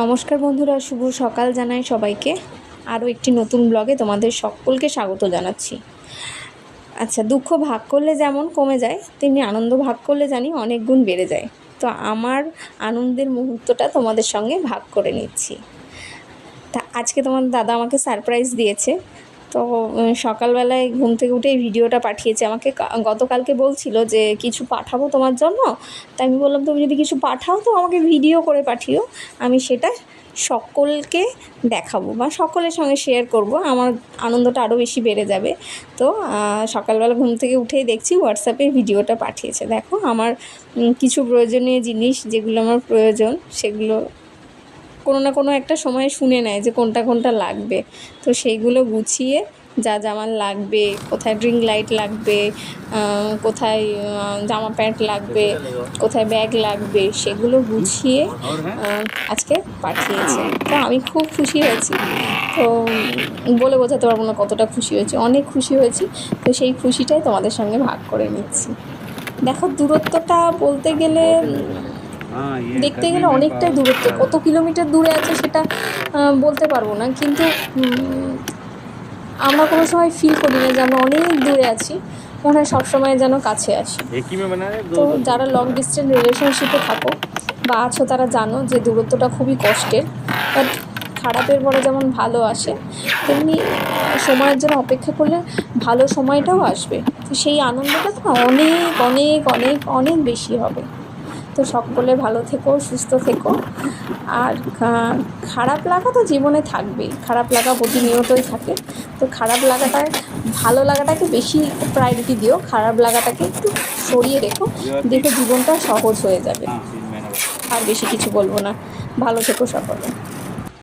নমস্কার বন্ধুরা, শুভ সকাল জানাই সবাইকে। আরও একটি নতুন ব্লগে তোমাদের সকলকে স্বাগত জানাচ্ছি। আচ্ছা, দুঃখ ভাগ করলে যেমন কমে যায়, তেমনি আনন্দ ভাগ করলে জানি অনেক গুণ বেড়ে যায়। তো আমার আনন্দের মুহূর্তটা তোমাদের সঙ্গে ভাগ করে নিচ্ছি। তা আজকে তোমার দাদা আমাকে সারপ্রাইজ দিয়েছে। তো সকালবেলায় ঘুম থেকে উঠে এই ভিডিওটা পাঠিয়েছে আমাকে। গতকালকে বলছিল যে কিছু পাঠাবো তোমার জন্য। তাই আমি বললাম, তুমি যদি কিছু পাঠাও তো আমাকে ভিডিও করে পাঠিও, আমি সেটা সকলকে দেখাবো বা সকলের সঙ্গে শেয়ার করব, আমার আনন্দটা আরও বেশি বেড়ে যাবে। তো সকালবেলা ঘুম থেকে উঠেই দেখছি হোয়াটসঅ্যাপে ভিডিওটা পাঠিয়েছে। দেখো, আমার কিছু প্রয়োজনীয় জিনিস যেগুলো আমার প্রয়োজন, সেগুলো কোনো না কোনো একটা সময় শুনে নেয় যে কোনটা কোনটা লাগবে। তো সেইগুলো গুছিয়ে যা আমার লাগবে, কোথায় ড্রিঙ্ক লাইট লাগবে, কোথায় জামা প্যান্ট লাগবে, কোথায় ব্যাগ লাগবে, সেগুলো গুছিয়ে আজকে পাঠিয়েছে। তো আমি খুব খুশি হয়েছি। তো বলে বোঝাতে পারবো না কতটা খুশি হয়েছি, অনেক খুশি হয়েছি। তো সেই খুশিটাই তোমাদের সঙ্গে ভাগ করে নিচ্ছি। দেখো, দূরত্বটা বলতে গেলে দেখতে গেলে অনেকটাই দূরত্ব, কত কিলোমিটার দূরে আছে সেটা বলতে পারবো না, কিন্তু আমরা কোনো সময় ফিল করি না যে আমরা অনেক দূরে আছি, মনে হয় সবসময় যেন কাছে আছি। তো যারা লং ডিস্টেন্স রিলেশনশিপে থাকো বা আছো, তারা জানো যে দূরত্বটা খুবই কষ্টের। বাট খারাপের পরে যেমন ভালো আসে, তেমনি সময়ের জন্য অপেক্ষা করলে ভালো সময়টাও আসবে। তো সেই আনন্দটা তো অনেক অনেক অনেক অনেক বেশি হবে। তো সকলে ভালো থেকো, সুস্থ থেকো। আর খারাপ লাগা তো জীবনে থাকবেই, খারাপ লাগা প্রতিনিয়তই থাকে। তো খারাপ লাগাটায় ভালো লাগাটাকে বেশি প্রায়োরিটি দিও, খারাপ লাগাটাকে একটু সরিয়ে রেখো, দেখো জীবনটা সহজ হয়ে যাবে। আর বেশি কিছু বলবো না, ভালো থেকো সকলে।